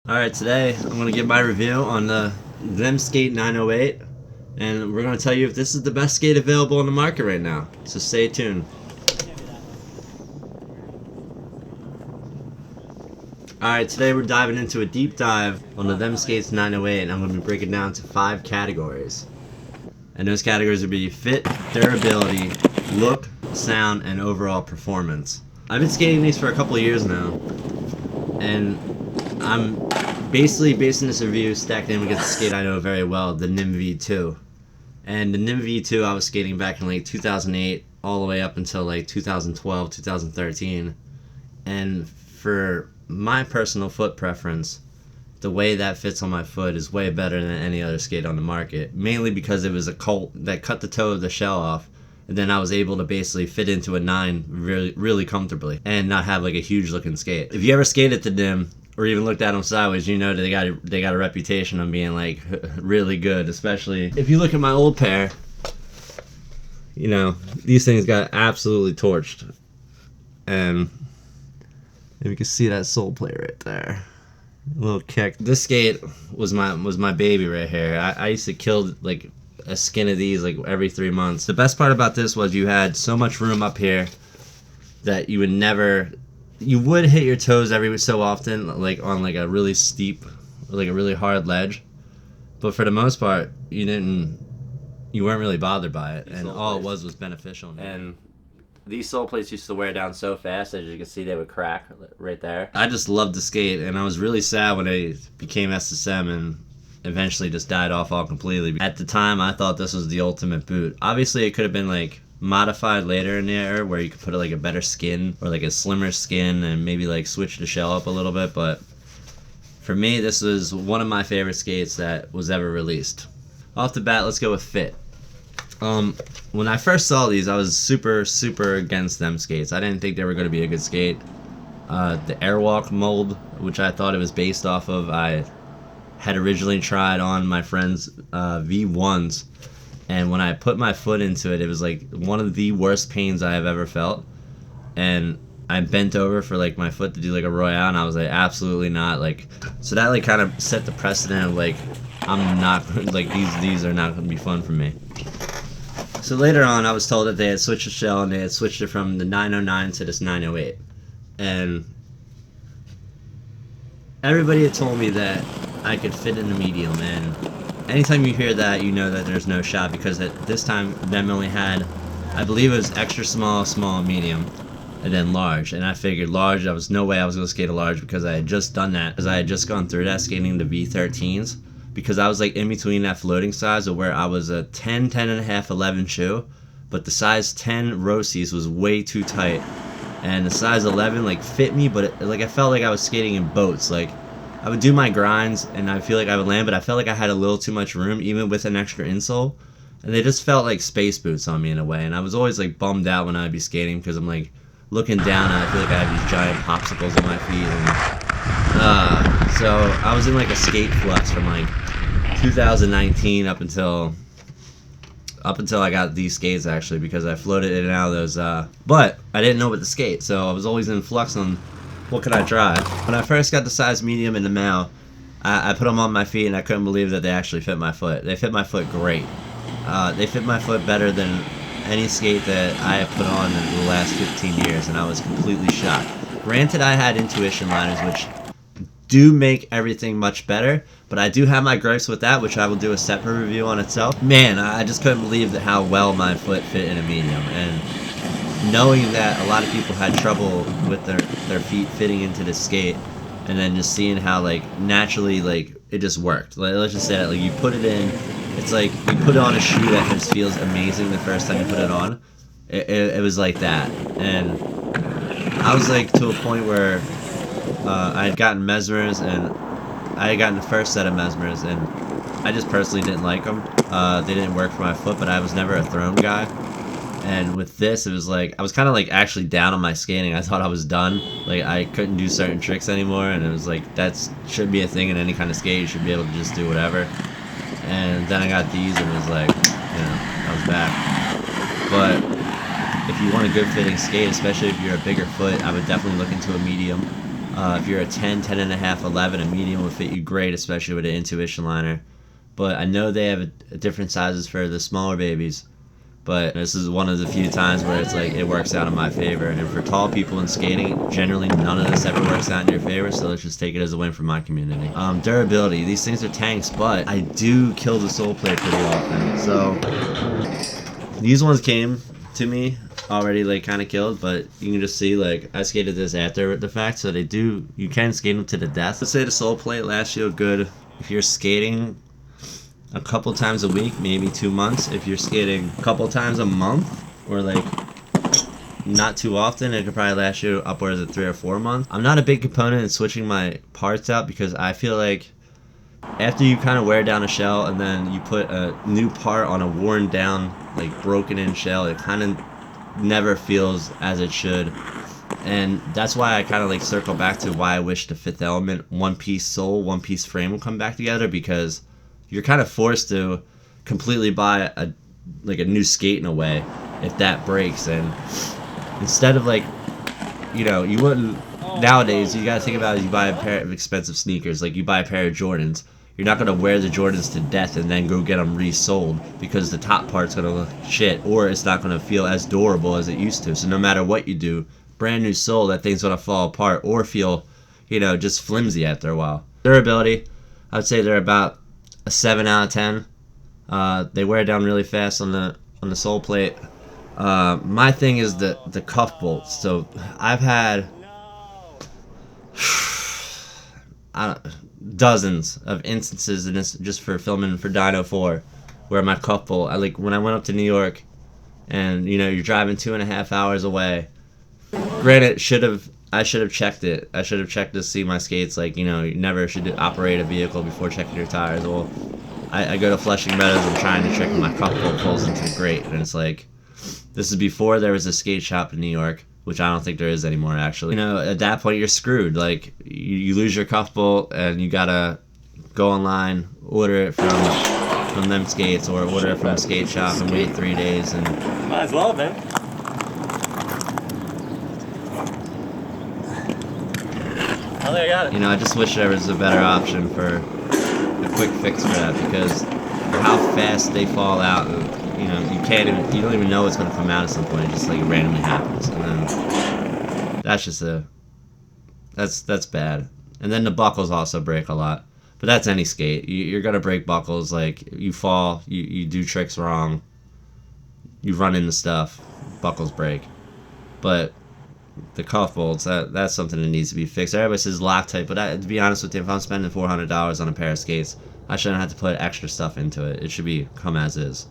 Alright, today I'm going to give my review on the Nimh Skate 908, and we're going to tell you if this is the best skate available on the market right now. So stay tuned. Alright, today we're diving into a deep dive on the Nimh Skates 908, and I'm going to be breaking down to 5 categories. And those categories would be fit, durability, look, sound, and overall performance. I've been skating these for a couple of years now, and I'm basically basing this review stacked in against the skate I know very well, the Nimh V2. And the Nimh V2 I was skating back in like 2008 all the way up until like 2012, 2013. And for my personal foot preference, the way that fits on my foot is way better than any other skate on the market. Mainly because it was a Colt that cut the toe of the shell off, and then I was able to basically fit into a 9 really comfortably and not have like a huge looking skate. If you ever skated the Nimh or even looked at them sideways, you know that they got a reputation of being like really good. Especially if you look at my old pair, you know, these things got absolutely torched. And if you can see that sole plate right there, a little kick. This skate was my baby right here. I used to kill like a skin of these like every 3 months. The best part about this was you had so much room up here that you would hit your toes every so often, like on like a really steep, like a really hard ledge, but for the most part you weren't really bothered by it, and all it was beneficial. And these sole plates used to wear down so fast, as you can see, they would crack right there. I just loved the skate, and I was really sad when they became SSM and eventually just died off all completely. At the time, I thought this was the ultimate boot. Obviously, it could have been like modified later in the era where you could put like a better skin or like a slimmer skin and maybe like switch the shell up a little bit, but for me, this was one of my favorite skates that was ever released. Off the bat, let's go with fit. When I first saw these, I was super against them skates. I didn't think they were going to be a good skate. The Airwalk mold, which I thought it was based off of, I had originally tried on my friend's V1s, and when I put my foot into it, it was like one of the worst pains I have ever felt. And I bent over for like my foot to do like a royale, and I was like, absolutely not. Like, so that like kind of set the precedent of like, I'm not like these are not going to be fun for me. So later on, I was told that they had switched the shell and they had switched it from the 909 to this 908, and everybody had told me that I could fit in the medium, and anytime you hear that, you know that there's no shot, because at this time, them only had, I believe it was extra small, small, medium, and then large. And I figured large, there was no way I was going to skate a large, because I had just done that, because I had just gone through that skating the V13s, because I was like in between that floating size of where I was a 10, 10 and a half, 11 shoe, but the size 10 Rosie's was way too tight, and the size 11 like fit me, but like I felt like I was skating in boats. Like, I would do my grinds and I feel like I would land, but I felt like I had a little too much room even with an extra insole, and they just felt like space boots on me in a way. And I was always like bummed out when I'd be skating, because I'm like looking down and I feel like I have these giant popsicles on my feet. And so I was in like a skate flux from like 2019 up until I got these skates, actually, because I floated in and out of those, but I didn't know what to skate, so I was always in flux on what could I try. When I first got the size medium in the mail, I put them on my feet, and I couldn't believe that they actually fit my foot. They fit my foot great. They fit my foot better than any skate that I have put on in the last 15 years, and I was completely shocked. Granted, I had intuition liners, which do make everything much better, but I do have my gripes with that, which I will do a separate review on itself. Man, I just couldn't believe that how well my foot fit in a medium, and knowing that a lot of people had trouble with their feet fitting into the skate, and then just seeing how like naturally like it just worked. Like, let's just say that like you put it in, it's like you put on a shoe that just feels amazing the first time you put it on. It was like that, and I was like to a point where I had gotten Mesmers, and I had gotten the first set of Mesmers, and I just personally didn't like them. They didn't work for my foot, but I was never a throne guy. And with this, it was like, I was kind of like actually down on my skating. I thought I was done. Like, I couldn't do certain tricks anymore, and it was like, that should be a thing in any kind of skate. You should be able to just do whatever. And then I got these, and it was like, you know, I was back. But if you want a good fitting skate, especially if you're a bigger foot, I would definitely look into a medium. If you're a 10, 10 and a half, 11, a medium will fit you great, especially with an intuition liner. But I know they have different sizes for the smaller babies. But this is one of the few times where it's like it works out in my favor. And for tall people in skating, generally none of this ever works out in your favor, so let's just take it as a win for my community. Durability. These things are tanks, but I do kill the sole plate pretty often. So these ones came to me already like kind of killed, but you can just see like I skated this after the fact, so you can skate them to the death. Let's say the sole plate lasts you a good, if you're skating a couple times a week, maybe 2 months. If you're skating a couple times a month, or like not too often, it could probably last you upwards of 3 or 4 months. I'm not a big component in switching my parts out because I feel like after you kind of wear down a shell and then you put a new part on a worn down, like broken in shell, it kind of never feels as it should. And that's why I kind of like circle back to why I wish the Fifth Element one piece sole, one piece frame will come back together, because you're kind of forced to completely buy a new skate in a way if that breaks. And instead of like, you wouldn't, nowadays you gotta think about it, you buy a pair of expensive sneakers, like you buy a pair of Jordans, you're not gonna wear the Jordans to death and then go get them resold because the top part's gonna look shit, or it's not gonna feel as durable as it used to. So no matter what you do, brand new sole, that thing's gonna fall apart or feel, just flimsy after a while. Durability, I would say they're about a 7 out of 10. They wear down really fast on the sole plate. My thing is the cuff bolts. So I've had dozens of instances, and this just for filming for Dino 4, where my cuff bolt, when I went up to New York, and you're driving 2.5 hours away. Granted, I should have checked it. I should have checked to see my skates. You never should operate a vehicle before checking your tires. Well, I go to Flushing Meadows, I'm trying to check, and my cuff bolt falls into the grate. And it's like, this is before there was a skate shop in New York, which I don't think there is anymore, actually. At that point, you're screwed. You lose your cuff bolt, and you gotta go online, order it from them skates, or order it from a skate shop and wait 3 days. And might as well, man. I got it. I just wish there was a better option for a quick fix for that, because for how fast they fall out, you don't even know what's going to come out at some point. It just randomly happens, and then that's just that's bad. And then the buckles also break a lot, but that's any skate. You're gonna break buckles. You fall, you do tricks wrong, you run into stuff, buckles break. But the cuff bolts, that's something that needs to be fixed. Everybody says Loctite, but to be honest with you, if I'm spending $400 on a pair of skates, I shouldn't have to put extra stuff into it. It should be come as is.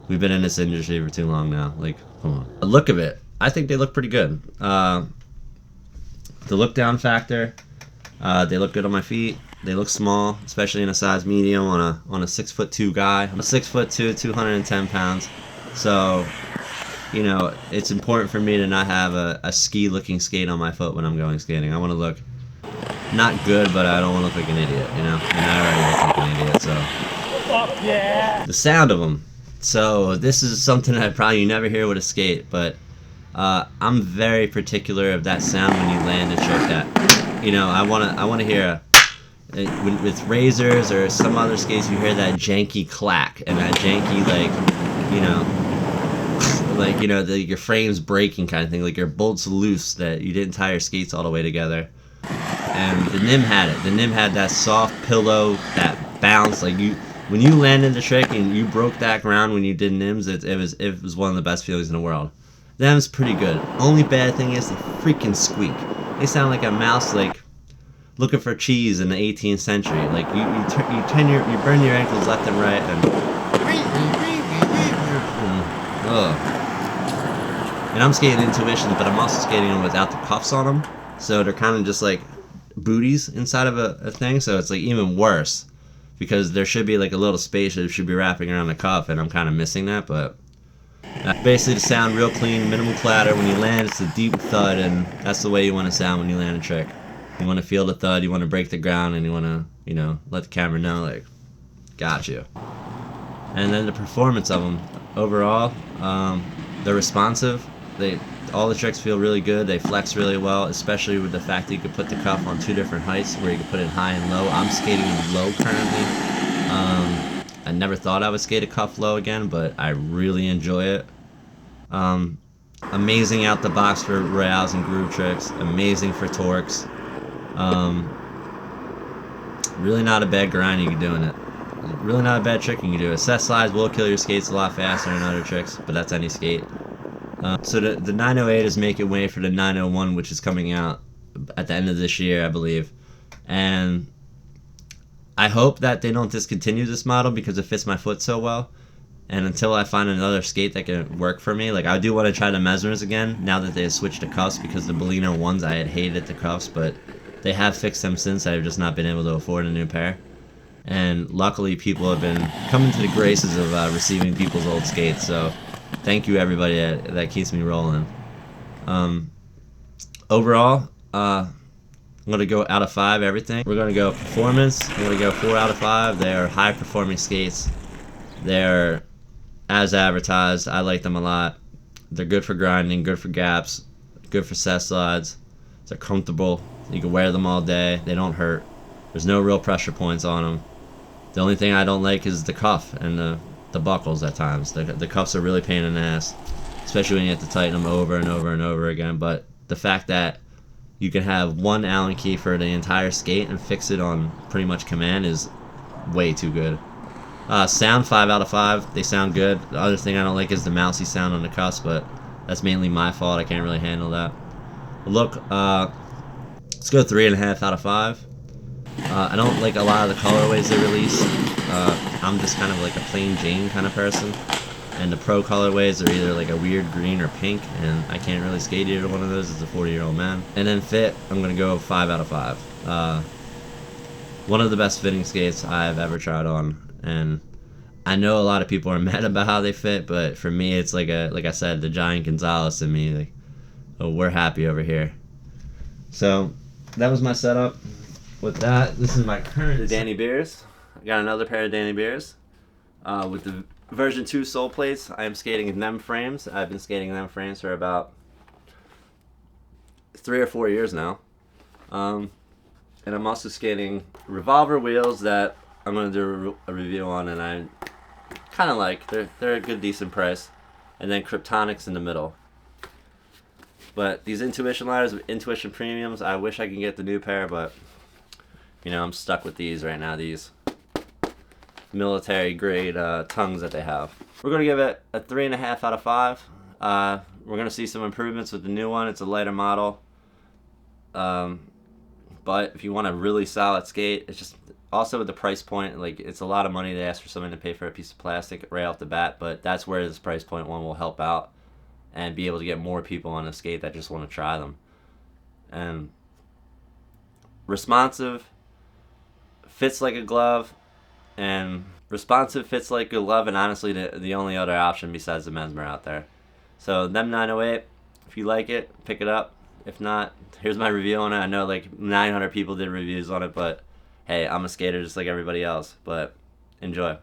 We've been in this industry for too long now. Come on. The look of it, I think they look pretty good. The look down factor, they look good on my feet. They look small, especially in a size medium on a 6'2" guy. I'm a 6'2", 210 pounds. So, it's important for me to not have a ski-looking skate on my foot when I'm going skating. I want to look not good, but I don't want to look like an idiot, And I already look like an idiot, so. Oh, yeah. The sound of them. So this is something that probably you never hear with a skate, but I'm very particular of that sound when you land a trick. That I want to hear with razors or some other skates, you hear that janky clack and that janky your frame's breaking kind of thing, your bolt's loose, that you didn't tie your skates all the way together. And the Nimh had it. The Nimh had that soft pillow, that bounce. When you landed the trick and you broke that ground when you did Nimhs, it was one of the best feelings in the world. Them's pretty good. Only bad thing is the freaking squeak. They sound like a mouse looking for cheese in the 18th century. You burn your ankles left and right, and ugh. And I'm skating intuitions, but I'm also skating them without the cuffs on them, so they're kind of just like booties inside of a thing. So it's even worse, because there should be a little space that should be wrapping around the cuff, and I'm kind of missing that. But basically, the sound real clean, minimal clatter. When you land, it's a deep thud, and that's the way you want to sound when you land a trick. You want to feel the thud, you want to break the ground, and you want to let the camera know got you. And then the performance of them overall, they're responsive. They're all the tricks feel really good. They flex really well, especially with the fact that you could put the cuff on 2 different heights where you could put it high and low. I'm skating low currently. I never thought I would skate a cuff low again, but I really enjoy it. Amazing out the box for rails and groove tricks. Amazing for torques. Really not a bad grind you can do in it. Really not a bad trick you can do. Set slides will kill your skates a lot faster than other tricks, but that's any skate. So the 908 is making way for the 901, which is coming out at the end of this year, I believe. And I hope that they don't discontinue this model because it fits my foot so well. And until I find another skate that can work for me, like I do want to try the Mesmers again now that they have switched to cuffs, because the Bellino ones I had hated the cuffs, but they have fixed them since. I've just not been able to afford a new pair. And luckily people have been coming to the graces of receiving people's old skates, so thank you everybody that keeps me rolling. Overall, I'm going to go out of 5 everything. We're going to go performance. I'm going to go 4 out of 5. They are high performing skates. They're as advertised. I like them a lot. They're good for grinding, good for gaps, good for set slides. They're comfortable. You can wear them all day. They don't hurt. There's no real pressure points on them. The only thing I don't like is the cuff and the buckles at times. The cuffs are really pain in the ass, especially when you have to tighten them over and over and over again. But the fact that you can have one Allen key for the entire skate and fix it on pretty much command is way too good. Sound 5 out of 5. They sound good. The other thing I don't like is the mousy sound on the cuffs, but that's mainly my fault. I can't really handle that. Look, let's go 3.5 out of 5. I don't like a lot of the colorways they release. I'm just kind of like a plain Jane kind of person, and the pro colorways are either like a weird green or pink, and I can't really skate either one of those as a 40-year-old man. And then fit, I'm gonna go 5 out of 5. One of the best fitting skates I've ever tried on, and I know a lot of people are mad about how they fit, but for me it's like I said, the Giant Gonzalez in me. Like, oh, we're happy over here. So that was my setup. With that, this is my current Danny Beers. I got another pair of Danny Beers. With the version 2 sole plates, I am skating in Nimh frames. I've been skating Nimh frames for about 3 or 4 years now. And I'm also skating Revolver wheels that I'm going to do a review on, and I kind of like. They're a good, decent price. And then Kryptonics in the middle. But these Intuition liners, Intuition Premiums, I wish I could get the new pair, but you know, I'm stuck with these right now, these military grade tongues that they have. We're going to give it a 3.5 out of 5. We're going to see some improvements with the new one. It's a lighter model. But if you want a really solid skate, it's just also with the price point, like it's a lot of money to ask for someone to pay for a piece of plastic right off the bat, but that's where this price point one will help out and be able to get more people on the skate that just want to try them. And responsive, fits like a glove, and responsive fits like a glove, and honestly the only other option besides the Mesmer out there. So them 908, if you like it, pick it up. If not, here's my review on it. I know like 900 people did reviews on it, but hey, I'm a skater just like everybody else. But enjoy.